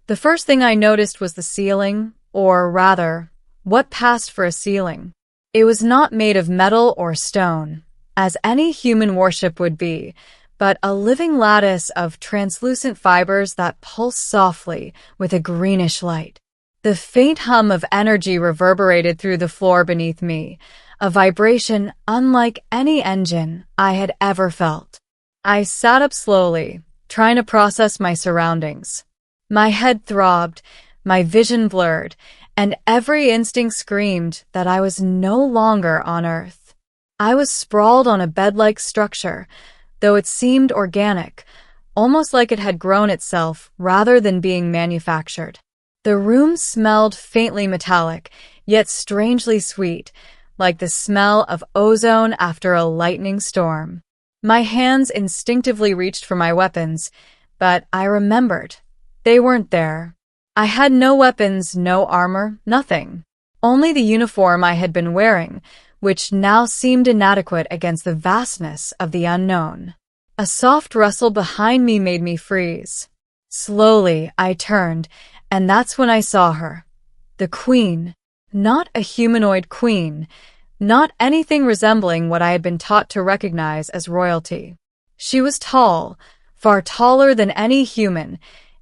The first thing I noticed was the ceiling, or rather, what passed for a ceiling. It was not made of metal or stone, as any human warship would be, but a living lattice of translucent fibers that pulsed softly with a greenish light. The faint hum of energy reverberated through the floor beneath me, a vibration unlike any engine I had ever felt. I sat up slowly, trying to process my surroundings. My head throbbed, my vision blurred, and every instinct screamed that I was no longer on Earth. I was sprawled on a bed-like structure, though it seemed organic, almost like it had grown itself rather than being manufactured. The room smelled faintly metallic, yet strangely sweet, like the smell of ozone after a lightning storm. My hands instinctively reached for my weapons, but I remembered. They weren't there. I had no weapons, no armor, nothing. Only the uniform I had been wearing, which now seemed inadequate against the vastness of the unknown. A soft rustle behind me made me freeze. Slowly, I turned, and that's when I saw her. The Queen. Not a humanoid queen. Not anything resembling what I had been taught to recognize as royalty. She was tall, far taller than any human,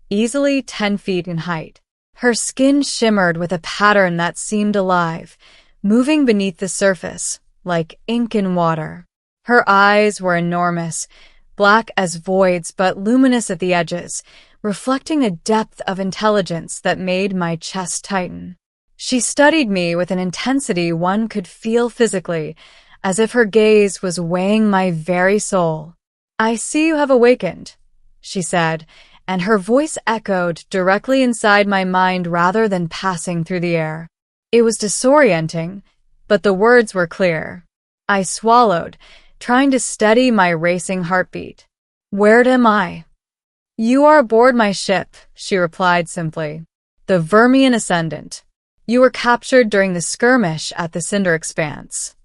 easily 10 feet in height. Her skin shimmered with a pattern that seemed alive, moving beneath the surface, like ink in water. Her eyes were enormous, black as voids but luminous at the edges, reflecting a depth of intelligence that made my chest tighten. She studied me with an intensity one could feel physically, as if her gaze was weighing my very soul. "I see you have awakened," she said, and her voice echoed directly inside my mind rather than passing through the air. It was disorienting, but the words were clear. I swallowed, trying to steady my racing heartbeat. "Where am I?" "You are aboard my ship," she replied simply. "The Vermian Ascendant. You were captured during the skirmish at the Cinder Expanse."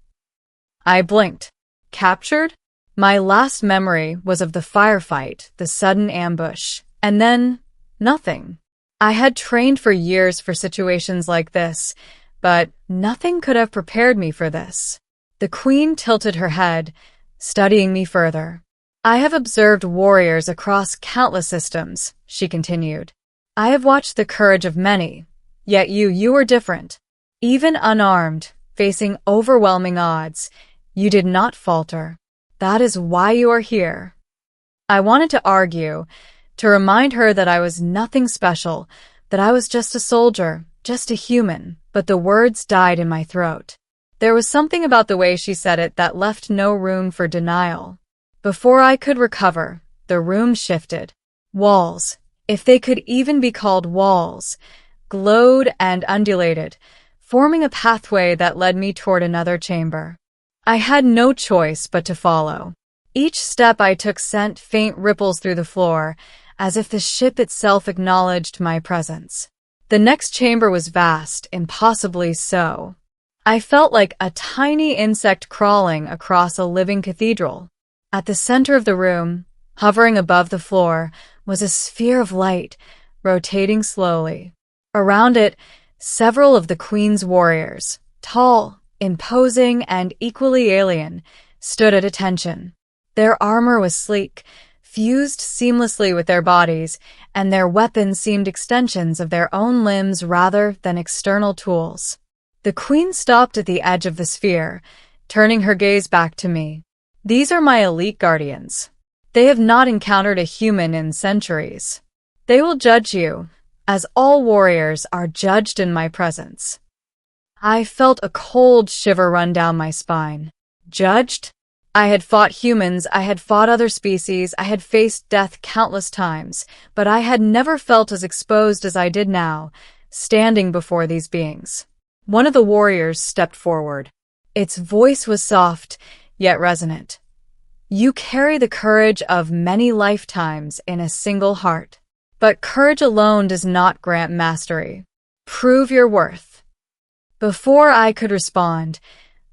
I blinked. Captured? My last memory was of the firefight, the sudden ambush, and then nothing. I had trained for years for situations like this, but nothing could have prepared me for this. The Queen tilted her head, studying me further. "I have observed warriors across countless systems," she continued. "I have watched the courage of many. Yet you were different. Even unarmed, facing overwhelming odds, you did not falter. That is why you are here." I wanted to argue, to remind her that I was nothing special, that I was just a soldier, just a human, but the words died in my throat. There was something about the way she said it that left no room for denial. Before I could recover, the room shifted. Walls, if they could even be called walls, glowed and undulated, forming a pathway that led me toward another chamber. I had no choice but to follow. Each step I took sent faint ripples through the floor, as if the ship itself acknowledged my presence. The next chamber was vast, impossibly so. I felt like a tiny insect crawling across a living cathedral. At the center of the room, hovering above the floor, was a sphere of light, rotating slowly. Around it, several of the Queen's warriors, tall, imposing, and equally alien, stood at attention. Their armor was sleek, fused seamlessly with their bodies, and their weapons seemed extensions of their own limbs rather than external tools. The Queen stopped at the edge of the sphere, turning her gaze back to me. "These are my elite guardians. They have not encountered a human in centuries. They will judge you, as all warriors are judged in my presence." I felt a cold shiver run down my spine. Judged? I had fought humans, I had fought other species, I had faced death countless times, but I had never felt as exposed as I did now, standing before these beings. One of the warriors stepped forward. Its voice was soft, yet resonant. "You carry the courage of many lifetimes in a single heart. But courage alone does not grant mastery. Prove your worth." Before I could respond,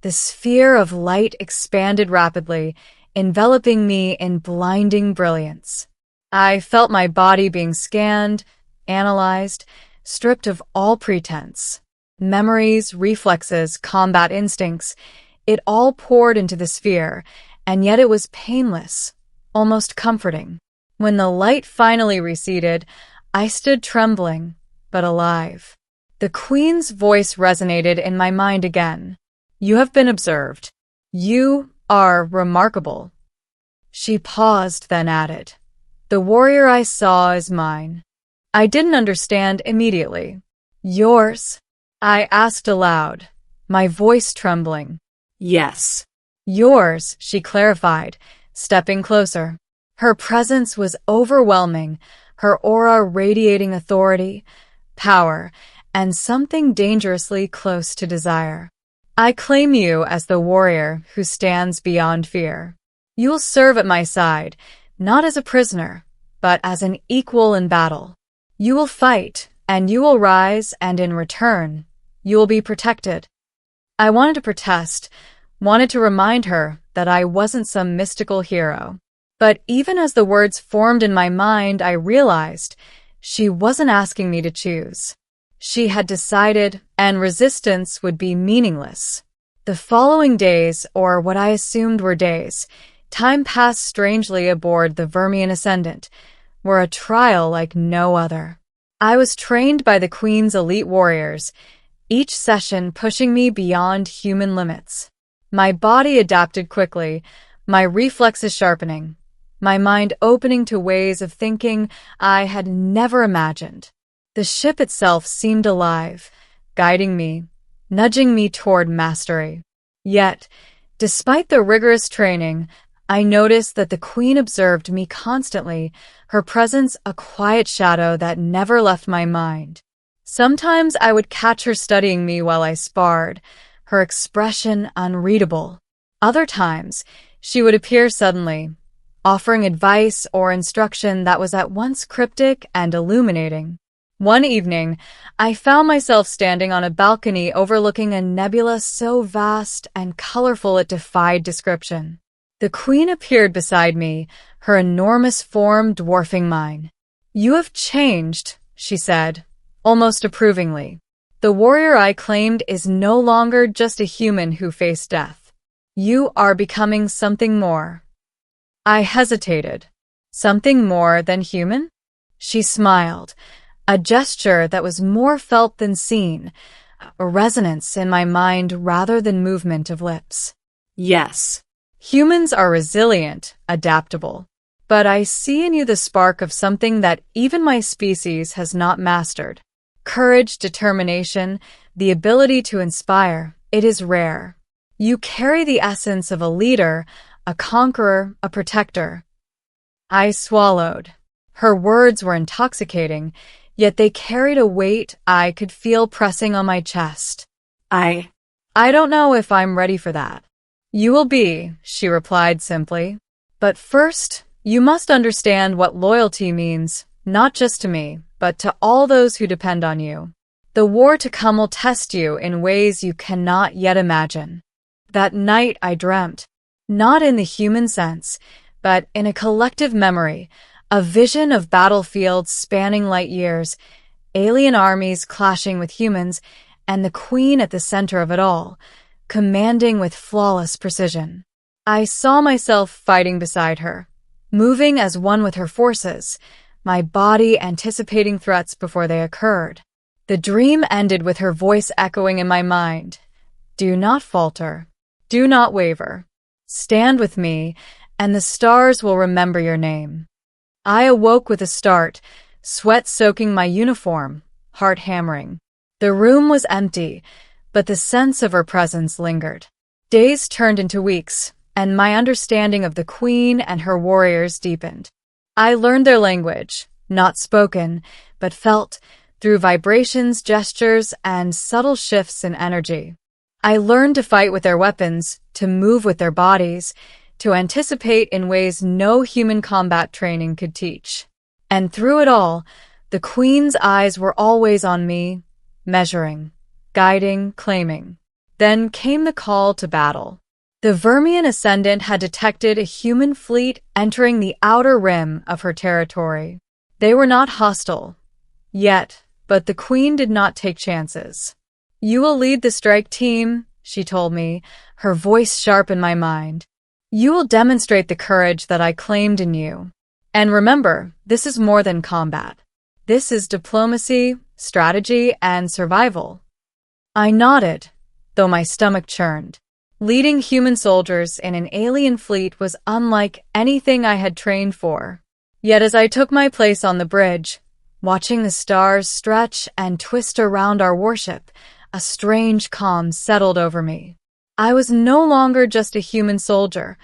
the sphere of light expanded rapidly, enveloping me in blinding brilliance. I felt my body being scanned, analyzed, stripped of all pretense. Memories, reflexes, combat instincts, it all poured into the sphere, and yet it was painless, almost comforting. When the light finally receded, I stood trembling, but alive. The Queen's voice resonated in my mind again. You have been observed. You are remarkable. She paused, then added, The warrior I saw is mine. I didn't understand immediately. Yours? I asked aloud, my voice trembling. Yes. Yours, she clarified, stepping closer. Her presence was overwhelming, her aura radiating authority, power, and something dangerously close to desire. I claim you as the warrior who stands beyond fear. You will serve at my side, not as a prisoner, but as an equal in battle. You will fight, and you will rise, and in return, you will be protected. I wanted to protest, wanted to remind her that I wasn't some mystical hero. But even as the words formed in my mind, I realized she wasn't asking me to choose. She had decided, and resistance would be meaningless. The following days, or what I assumed were days, time passed strangely aboard the Vermian Ascendant, were a trial like no other. I was trained by the Queen's elite warriors, each session pushing me beyond human limits. My body adapted quickly, my reflexes sharpening, my mind opening to ways of thinking I had never imagined. The ship itself seemed alive, guiding me, nudging me toward mastery. Yet, despite the rigorous training, I noticed that the Queen observed me constantly, her presence a quiet shadow that never left my mind. Sometimes I would catch her studying me while I sparred, her expression unreadable. Other times, she would appear suddenly, offering advice or instruction that was at once cryptic and illuminating. One evening, I found myself standing on a balcony overlooking a nebula so vast and colorful it defied description. The Queen appeared beside me, her enormous form dwarfing mine. You have changed, she said, almost approvingly. The warrior I claimed is no longer just a human who faced death. You are becoming something more. I hesitated. Something more than human? She smiled, a gesture that was more felt than seen, a resonance in my mind rather than movement of lips. Yes. Humans are resilient, adaptable. But I see in you the spark of something that even my species has not mastered. Courage, determination, the ability to inspire, it is rare. You carry the essence of a leader, a conqueror, a protector. I swallowed. Her words were intoxicating, yet they carried a weight I could feel pressing on my chest. I don't know if I'm ready for that. You will be, she replied simply. But first, you must understand what loyalty means, not just to me, but to all those who depend on you. The war to come will test you in ways you cannot yet imagine. That night I dreamt, not in the human sense, but in a collective memory, a vision of battlefields spanning light years, alien armies clashing with humans, and the Queen at the center of it all, commanding with flawless precision. I saw myself fighting beside her, moving as one with her forces, my body anticipating threats before they occurred. The dream ended with her voice echoing in my mind. Do not falter. Do not waver. Stand with me, and the stars will remember your name. I awoke with a start, sweat soaking my uniform, heart hammering. The room was empty, but the sense of her presence lingered. Days turned into weeks, and my understanding of the Queen and her warriors deepened. I learned their language, not spoken, but felt, through vibrations, gestures, and subtle shifts in energy. I learned to fight with their weapons, to move with their bodies, to anticipate in ways no human combat training could teach. And through it all, the Queen's eyes were always on me, measuring, guiding, claiming. Then came the call to battle. The Vermian Ascendant had detected a human fleet entering the outer rim of her territory. They were not hostile. Yet, but the Queen did not take chances. "You will lead the strike team," she told me, her voice sharp in my mind. "You will demonstrate the courage that I claimed in you. And remember, this is more than combat. This is diplomacy, strategy, and survival." I nodded, though my stomach churned. Leading human soldiers in an alien fleet was unlike anything I had trained for. Yet as I took my place on the bridge, watching the stars stretch and twist around our warship, a strange calm settled over me. I was no longer just a human soldier.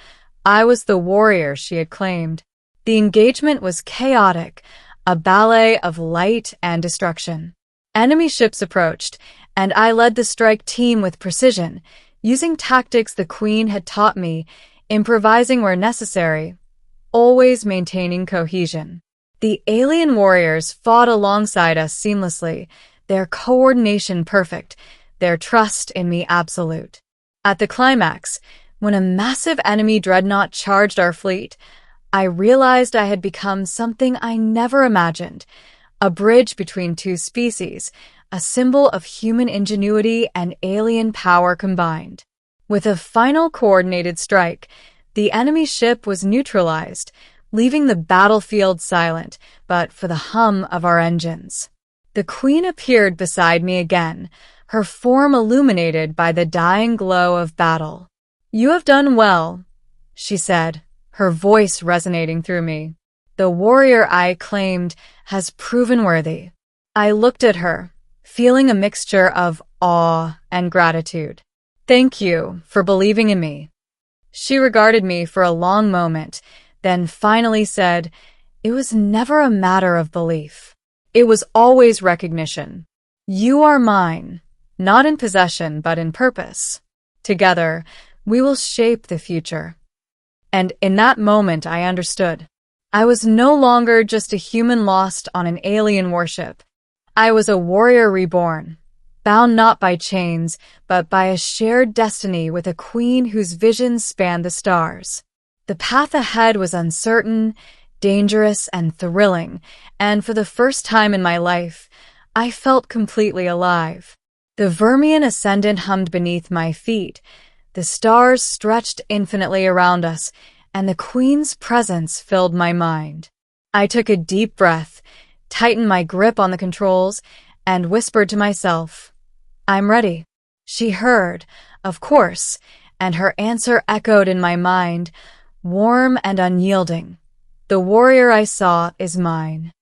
I was the warrior she had claimed. The engagement was chaotic, a ballet of light and destruction. Enemy ships approached, and I led the strike team with precision, using tactics the Queen had taught me, improvising where necessary, always maintaining cohesion. The alien warriors fought alongside us seamlessly, their coordination perfect, their trust in me absolute. At the climax, when a massive enemy dreadnought charged our fleet, I realized I had become something I never imagined, a bridge between two species, a symbol of human ingenuity and alien power combined. With a final coordinated strike, the enemy ship was neutralized, leaving the battlefield silent, but for the hum of our engines. The Queen appeared beside me again, her form illuminated by the dying glow of battle. "You have done well," she said, her voice resonating through me. "The warrior I claimed has proven worthy." I looked at her, feeling a mixture of awe and gratitude. "Thank you for believing in me." She regarded me for a long moment, then finally said, "It was never a matter of belief. It was always recognition. You are mine, not in possession but in purpose. Together, we will shape the future." And in that moment I understood. I was no longer just a human lost on an alien warship. I was a warrior reborn, bound not by chains, but by a shared destiny with a Queen whose vision spanned the stars. The path ahead was uncertain, dangerous, and thrilling, and for the first time in my life, I felt completely alive. The Vermian ascendant hummed beneath my feet, the stars stretched infinitely around us, and the Queen's presence filled my mind. I took a deep breath, tightened my grip on the controls, and whispered to myself, "I'm ready." She heard, of course, and her answer echoed in my mind, warm and unyielding. "The warrior I saw is mine."